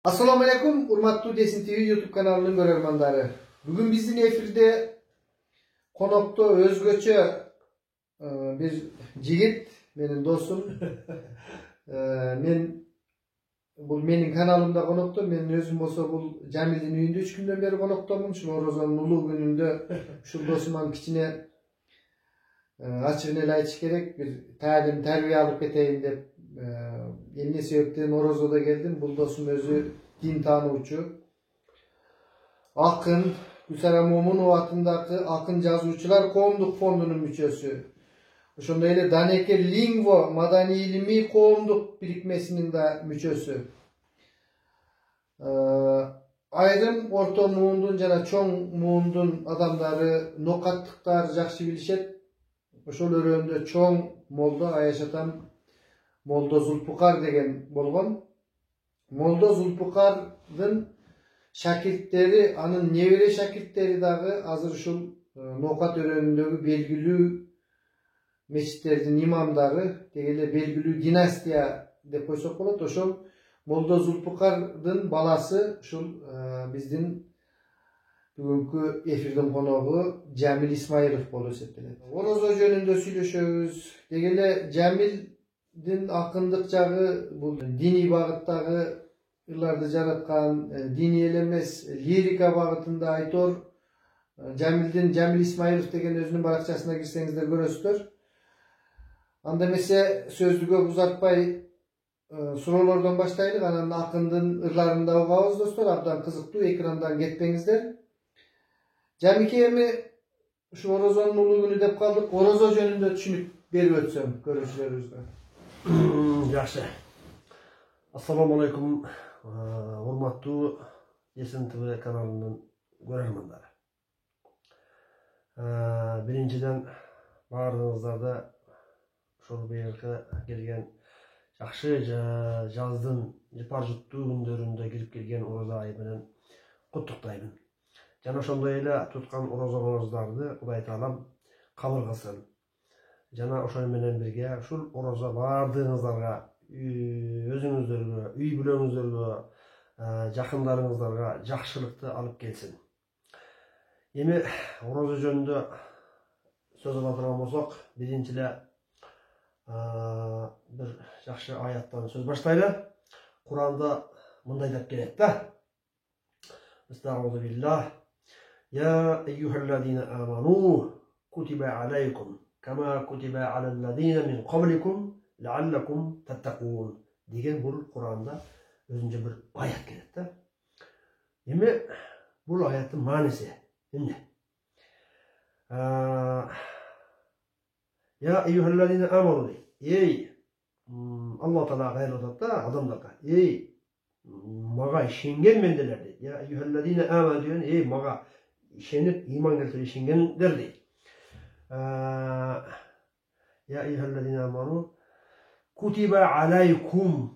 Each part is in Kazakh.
Assalamu alaikum, urmatlı Desin TV YouTube kanalının görermanları. Bugün bizim efirde konukta özgöçe bir jigit, benim dostum. Menin kanalımda konukta, men özüm olsa bu Jamil'in üyünde 3 günden beri konuktamın. Şu Orozan'ın ulu gününde şu dostumdan kiçine açığını elayçı gerek bir talim, terbiye alıp eteyim de yeni sebepten Oroza'da geldim. Bu dostum özü din tanıucu. Akın, Gülsara Momun atındaki Akın Yazıcılar Qoomduk Fondunun müçesi. Şunda ele Daneke Lingvo Madani İlmi Qoomduk birikmesinin de müçesi. Ayrım orta muğundun jana çoğun muğundun adamları nokatlıklar jakşı bilişet. Oşol örüğünde çoğun molda Ayaşatan Molda Zulpukar degen bolgon. Molda Zulpukar'ın şakirtleri, anın nevere şakirtleri dağı hazır şu nokat örüğündeki belgülü meçitlerinin imamları, degele belgülü dinastiya de koysak bolat. Oşol Molda Zulpukar'ın balası şu bizden bugünkü efirden konuğu Jamil İsmailov bolu sepeli. Orozo jönünde süйлöşöbüz. Degele Jamil'din akındık jağı bu dini bağıttagı yıllarda jaratkan dini elemez lirika bağıtında aytor Jamil İsmailov degen özünün barakçasına girseniz de görösüzdür. Anda mese sözlü köp uzatpay sorulardan başlaydık. Ananın akındın ırlarında oğuz dostlar. Abdan kızıktı. Ekrandan getpеңizler. Jamike mi şu Orozon'un ulu günü dep kaldık. Orozo jönünde düşünüp berip ötsem görüşlerimizde. Yaxşı. Assalamu alaikum. Hurmatlı Desin TV kanalının görermanları. Birinciden bardığınızlarda şol beyerke gelgen жақшы жаздын жыпар жұттуу күндөрүндө кирип келген ороза айы менен куттуктайбын. Жана ошондой эле туткан орозоңуздарды Кудай Таалам кабыл кылсын. Жана ошону менен бирге ушул орозо баардыгыңыздарга, өзүңүздөргө, үй бүлөңүздөргө, жакындарыңыздарга жакшылыкты алып келсин. Эми орозо жөнүндө сөз ала турган болсок, биринчи эле bir жақшы аяттан söz başlaydı. Kur'an'da mınday dep kelет da. Estağfirullah. Ya eyyuhellezine amanu kutiba aleykum kama kutiba alellezine min qablikum leallekum tettekun degen bu Kur'an'da özünce bir ayet kelет da. Emi bu ayettin manisi ne? Ya eyyuhellezine amanu ey Allah Teala gayret da adamlarga ey maga işengen mendeler deydi. Ya eyyuhellezine amanu diyor ey maga işenip iman keltirip işengenler deydi. Ya eyyuhellezine amanu kutiba aleykum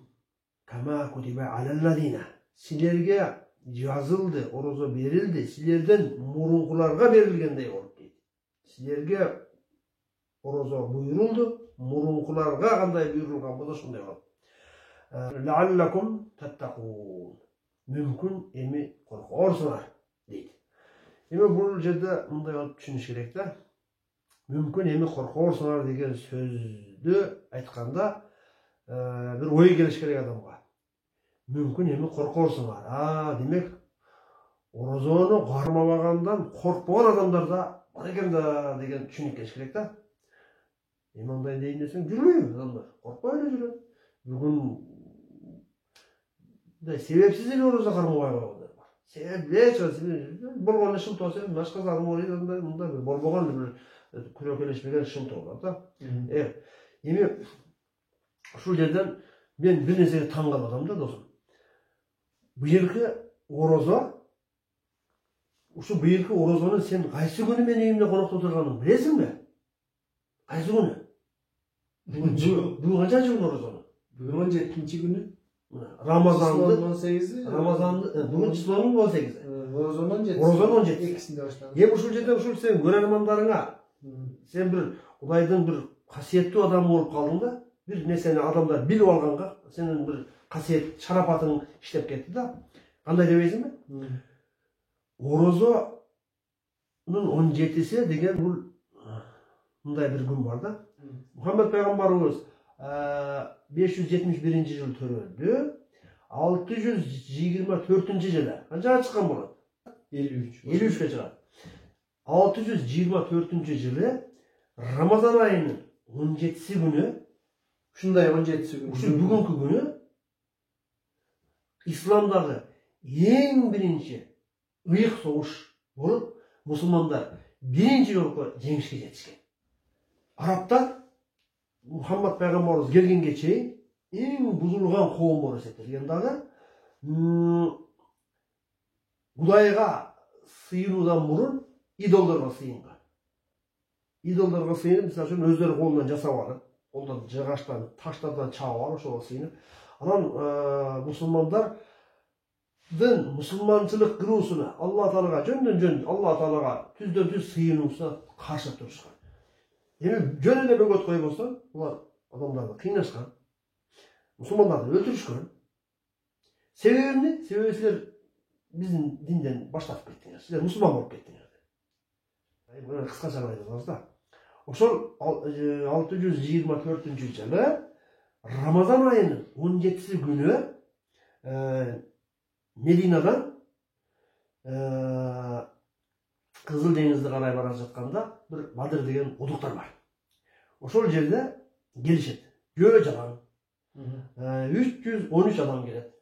kama kutiba alellezine sizlerge yazıldı, orozo verildi, sizlerden murunkularga verilgendey olup deydi. Sizlerge orozo buyuruldu, murunkularga kanday buyurulgan bolsa şunday bolot. Leallekum tettekun. Mümkün emi korkorsunlar deydi. Emi bu jerde mınday olup düşünüş gerek da. Mümkün emi korkorsunlar degen sözdü aytkanda bir oy geliş gerek adamga. Mümkün emi korkorsunlar. Demek orozonu karmalagandan korkmagan adamlar da var eken da degen düşünük geliş gerek da. İmandan deyin desen yürüyor adamlar. Korkma öyle yürüyor. Bugün de sebepsiz ele oroza karmaya var. Sebep ne çalışıyor? Bolğanlı şılt olsa başka zarım oluyor. Bunda bir bolğanlı bir kürökeleşmegen şılt olur da. Evet. Yemi şu yerden ben bir neseye tangal adam da dostum. Bu yılki oroza şu yılki orozanın sen kaysı günü men evimde konakta oturganın bilesin mi? Kaysı günü? Bu kaçıncı gün orozanın? Bugün 17. günü. Ramazan'dı. 18'i. Ramazan'dı. Bugün Çıslan'ın 18'i. Orozan 17'si. Orozan 17'si. İkisinde başlandı. Yem uşul жерде ушул sen görermanlarına sen bir Kuday'dın bir kasiyetli adam olup kaldın da bir neseni adamlar bilip alganга senin bir kasiyet şarafatın işlep ketdi da. Qanday debeysizmi? Orozonun 17'si degen bu bunday bir gün var da. Muhammed Peygamberimiz 571-yıl töröldü. 624-yılı. Qanchaga chiqqan bo'ladi? 53. 53'e çıkar. 624-yılı Ramazan ayının 17'si günü, Şunday 17'si gün. şu bugünkü günü İslam'daki en birinci ıyık soğuş olup Müslümanlar birinci yolda jеңишке жетишкен. Araplar Muhammed Peygamberimiz gelgenге чейин en buzulgan qoğum болып есептелген дағы Құдайға сыйынудан бұрын идолдарға сыйынған. Идолдарға сыйынып, мысалы үшін өздері қолынан жасап алып, қолдан жығаштан, таштардан чағып алып, ошоға сыйынып. Анан мұсылмандардың мұсылманшылық кыруусуна, Алла Таалага жөндөн-жөн, Алла Таалага түздөн-түз сыйынуусуна каршы турушкан. Эми жөн эле бөгөт кой болсо, булар адамдарды кыйнашкан, мұсылмандарды өлтүрүшкөн. Себеби эмне? Себеби силер биздин динден баштап кеттиңер. Силер мусулман болуп кеттиңер. Мына кыскача айтабыз да. Ошол 624-жылы Рамазан айынын 17-си күнү Мединадан Кызыл деңизди карай бара жатканда бир Бадыр деген удуктар бар. Ошол жерде келишет. Жөө жаган 313 адам келет.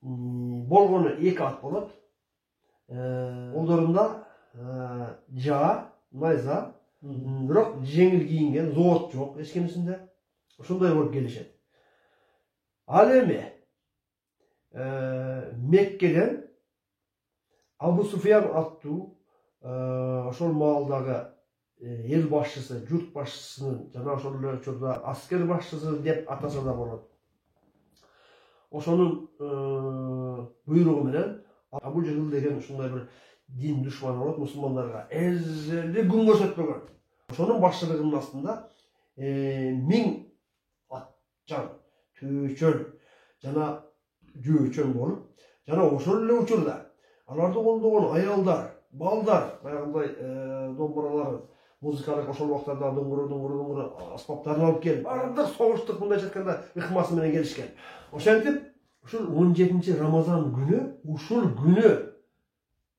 Болгону 2 ат болот. Олдорунда жаа, найза, бирок жеңил кийинген, зоот жок эчкимисинде. Ошондой болуп келишет. Ал эми Меккеден Абу Суфиян аттуу ошол маалдагы эл башчысы, журт башчысынын жана ошол эле учурда аскер башчысы деп атаса да болот. Ошонун буйругу менен Абу Жахил деген ушундай бир дин душманы болот, мусулмандарга эзели күн көрсөтпөгөн. Ошонун башчылыгынын астында 1000 атчан, түйчөл жана жөөчөн болуп, жана ошол эле учурда аларды колдогон аялдар, балдар, баягындай домбуралар, музыкалык ошол убактарда дуңгуру аспаптарын алып келип, бардык согуштук мындайча айтканда ыкмасы менен келишкен. Ошентип, ушул 17 Рамазан күнү,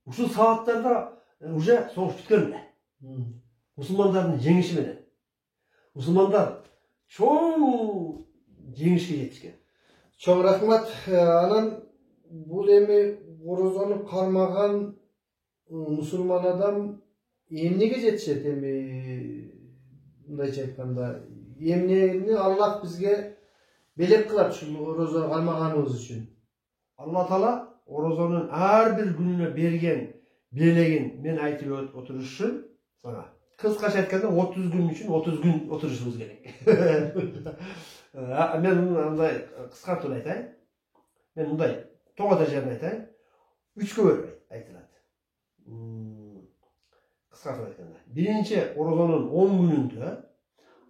ушул сааттарда уже согуш бүткөн эле. Мусулмандардын жеңиши менен. Мусулмандар чоң жеңишке жетишкен. Чоң рахмат. Анан бул эми орозону кармаган мусулман адам эмнеге жетишет эми мындайча айтканда эмнени Аллах бизге белек кылат ушул орозо кармаганыбыз үчүн. Алла Таала орозонун ар бир күнүнө берген белегин мен айтып отурушум сага. Кыскача айтканда 30 күн үчүн 30 күн отурушубуз керек. Мен андай кыскартып айтайын. Мен мындай тоңо дәрежеде айтайын. 3 бөлүп айтылат. Кыскартып айтканда. Биринчи орозонун 10 күнүндө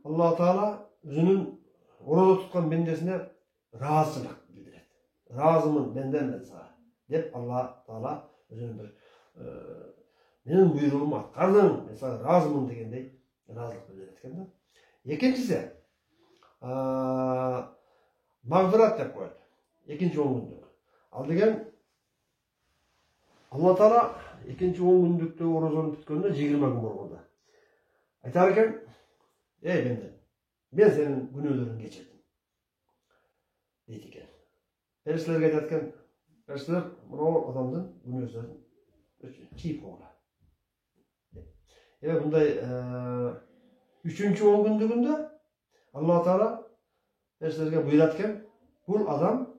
Алла Таала өзүнүн орозо туткан бендесине ыраазычылык билдирет. Ыраазымын бенден мен сага деп Алла Таала өзүнүн бир менин буйругумду аткардың, мен сага ыраазымын дегендей ыраазылык билдирет экен да. Экинчиси мағфират деп коет. Экинчи 10 күндүк. Ал деген Алла Таала экинчи 10 күндүктө орозону тутканда 20 күн болгондо айтар экен: "Эй бендем, мен сенин күнөөлөрүңдү кечирдим" дейт экен. Периштелерге айтат экен: "Периштелер мынау адамдын күнөөсүн чийип койгула." Эми мындай 3-10 күндүгүндө Алла Таала периштелерге буйрат экен: "Бул адам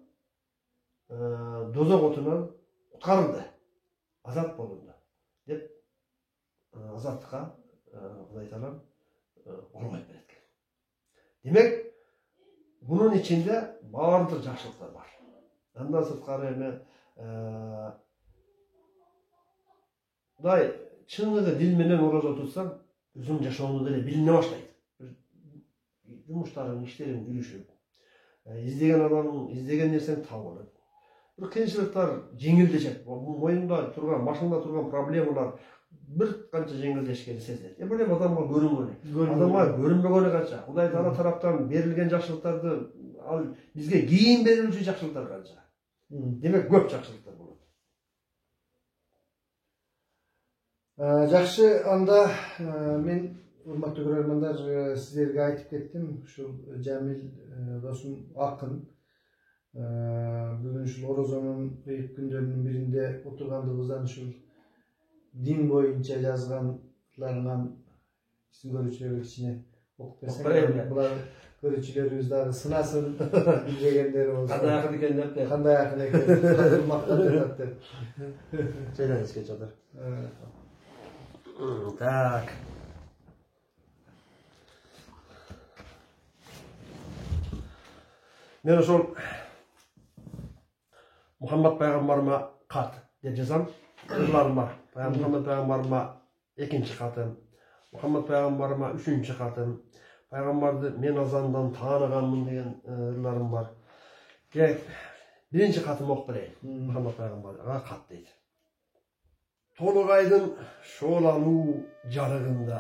дозок отунан куткарылды, азат болду" деп азаттыкка Кудай Таалам кол коюп берет экен. Демек, bunun içinde баардык жакшылыктар бар. Андан сырткары эми Кудай чыныгы дил менен орозо тутсаң, өзүңүн жашооңду деле билине баштайт. Жумуштарың, иштериң жүрүшүп, İzlеген адамның izlеген нерсең тауып алады. Bir кыйынчылыктар жеңилдешет. Мойнунда турган, башыңда турган проблемалар bir канча жеңилдешкени сезилет. Эми адамга көрүнгөнү. Адамга көрүнбөгөнү канча. Кудай Таала тараптан берилген жакшылыктарды ал бизге кийин берилүүчү жакшылыктар канча. Демек көп жакшылыктар болот. Жакшы, анда мен урматтуу көрөрмандар сиздерге айтып кеттим. Ушул Жамил досум акын бүгүн ушул орозонун кыйык күндөрүнүн биринде отургандыгыбыздан ушул дин боюнча жазганларынан биздин көрүүчүлөргө кичине окуп берсек, булар көрүүчүлөрүбүз дагы сынасын билбегендер болсо. Кандай акын экен деп. Кандай акын экен мактап жатат деп. Жайланышка жатыр. Так. Мен ошол Muhammed Peygamberime kat деп жазам. Ырларыма. Muhammed Peygamberime экинчи катым. Muhammed Peygamberime үчүнчү катым. Peygamberdi men azandan tanıganmın деген ырларым бар. Биринчи катым окуп берейин. Muhammed Peygamber'e кат дейт. Толугайдын шоолануу жарыгында,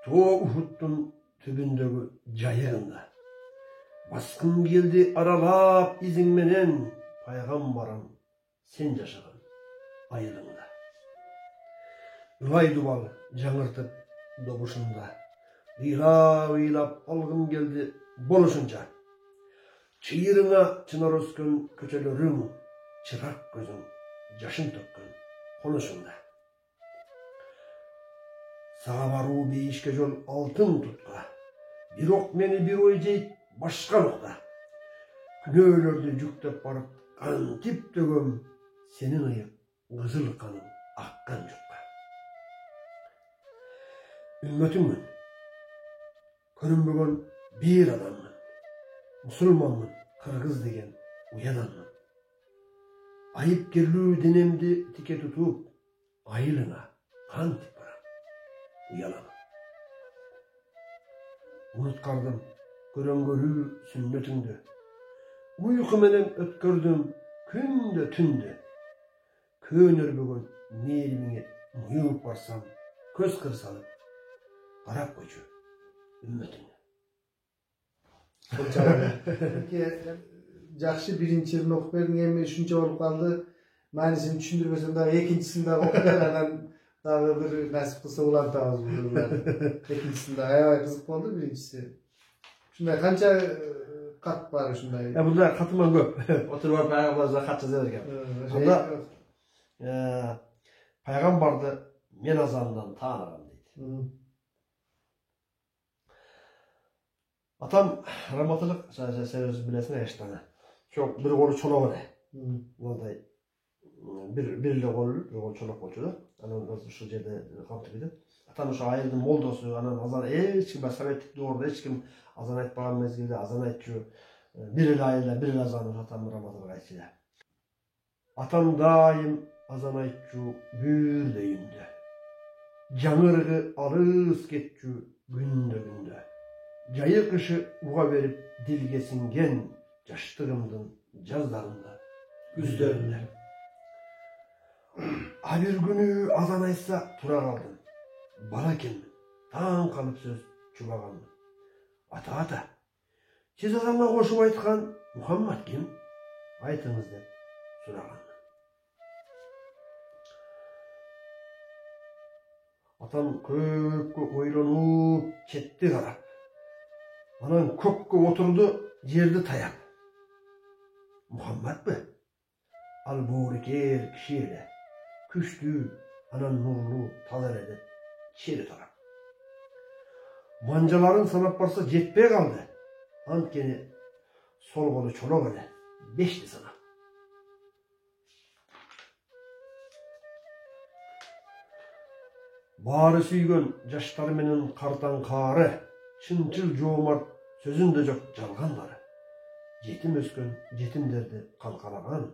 Тоо Ухудтун түбүндөгү жайыгында. Баскым келди аралап изиң менен, пайгамбарым сен жашаган айылыңда. Ылай дубал жаңыртып добушунда, ыйлап алгым келди болушунча. Чыйырыңа чынар өскөн көчөлөрүң, чырак көзүң жашын төккөн конушунда. Сага баруу бейишке жол алтын тутка, бирок мени бир ой жейт башка нукта. Күнөөлөрдү жүктөп барып кантип төгөм, сенин ыйык кызыл каның аккан жукка. Үммөтүммүн, көрүнбөгөн бир адаммын, мусулманмын, кыргыз деген уянанмын. Айыпкерлүү денемди тике тутуп, айылыңа кантип барам, уяланам. Уnutkardым көрөңгөрүү сүннөтүңдү, уйку менен өткөрдүм күндө түндү. Көнөрбөгөн мээримиңе муюп барсам, көз кыр салып, карап койчу үммөтүңө. Жакшы, биринчи ырын окуп бердиң, эми үчүнчү болуп калды. Маанисин түшүндүрбөсөм дагы экинчисин дагы окуп бер, анан дагы бир насип кылса улантабыз бул ырдарды. Экинчисин да аябай кызык болду, биринчиси. Ушундай канча кат бар ушундай? Мындай катыман көп. Отуруп барып пайгамбарыбызга кат жаза берген. Анда пайгамбарды мен азандан тааныгам дейт. Атам раматылык сөз билесиң, эштана. Çok bir kolu çolak öyle. Vallahi bir ile kolu, bir kolu çolak bolçu. Anan şu yerde kaptı bir de. Atam şu ayırdım moldosu, anan azan hiç kim Sovetlik doğruda hiç kim azan etpagan mezgilde azan etçu. Bir ile ayırla, bir ile azanır atam Ramazan ayçıda. Atam daim azan etçu büyürdeyimde. Canırgı arız ketçu günde günde. Cayı kışı uğa verip dilgesingen yaştığımdın жаздарында, күздөрүндө. А бир күнү азан айтса тура калдым. Бала экенмин, таң калып сөз чубаганмын. Ата, сиз азанга кошуп айткан Мухаммад ким? Айтыңыз деп сураганмын. Атам көпкө ойлонуп, четти карап. Анан көккө отурду, жерди таяп. Muhammed mi? Albureker kişiyle, küçtü, anan nurlu talar edip, çeri taraf. Mancaların sanap varsa jetpeye kaldı. Antkeni sol kolu çolak öyle, beşti sana. Bağrı süygön, yaşları menin kartan karı, çınçıl joğumart, sözünde çok çalganları. Yetim öskön, yetim derdi kalkalagan,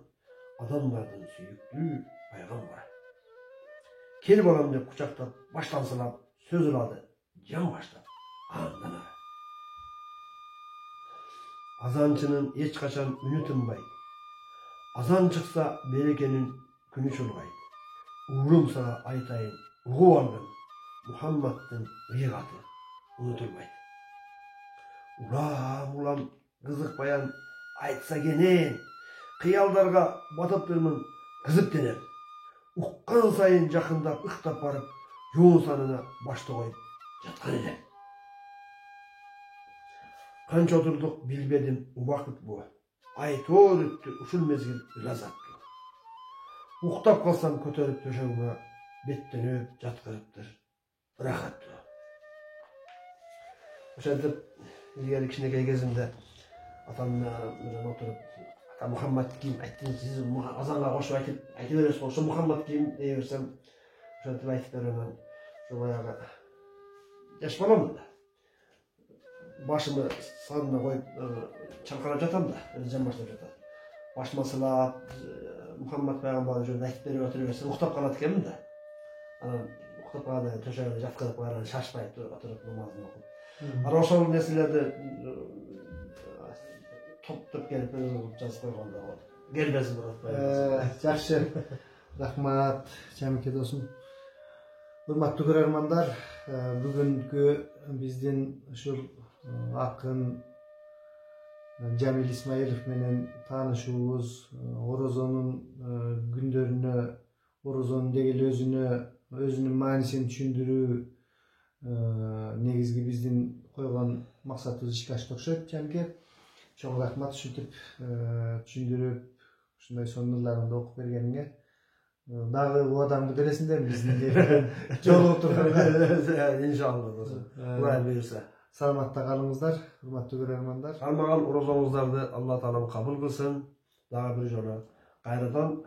adamlardan süyüklü paygambar. Kel balam dep kucakta baştan sılap, söz uladı, can başta, andan ara. azançının hiç kaçan ünü tınbaydı. Azan çıksa berekenin günü çulgaydı. Uğrum sana aytayın, uğu algın, Muhammed'in gıygatı unutulmaydı. Ulam kızık bayan aytsa gene, kıyaldarga batıp durmun kızıp denem. Uqqan sayın jakındap ıhtap barıp, yoğun sanına başta koyup jatkan edem. Kança oturduk bilbedim u vakit bu. Aytor öttü uşul mezgil lazatlı. Uktap kalsam kötörüp döşeğime bettenip jatkırıptır. Rahatlı. Oşadip ilgili kişine gezimde atamla oturup ata Muhammed kim ayttınız siz azanla koşup aytı veriyorsun. Şu Muhammed kim diyeversem oşadip ayttıklarından şu bayağı yaş balamın da. Başımı sanına koyup çalkanıp jatam da, özcan başlayıp jatam. Başıma sılap, Muhammed Peygamber'e şöyle aytları götürüverse uktap kalat ekenim de. Uktap kalat töşeğine jatkırıp bayağı şaşmayıp oturup namazını okup. Ara oşol nesilerde top gelip жазып koyganda var. Gelmesi murat. Жақсы. Рахмат, Жамике досым. Урматтуу көрөрмандар, бүгүнкү биздин ушул акын Jamil Ismailov менен таанышуубуз орозонун күндөрүнө, орозонун деги эле өзүнүн маанисин түшүндүрүү негизги биздин койгон максатыбыз ишке ашты окшойт. Жамике, чоң рахмат ушинтип түшүндүрүп, ушундай сонурларыңды окуп бергениңе. Дагы убадаңды бересиңерби биздин жолугуп турганга? Иншалла. Кудай буйрса. Саламатта калыңыздар, урматтуу көрөрмандар. Калмаган орозоңуздарды Алла Таалам кабыл кылсын. Дагы бир жолу кайрадан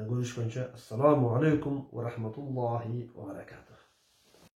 көрүшкөнчө ассаламу алейкум ва рахматуллахи ва баракатух.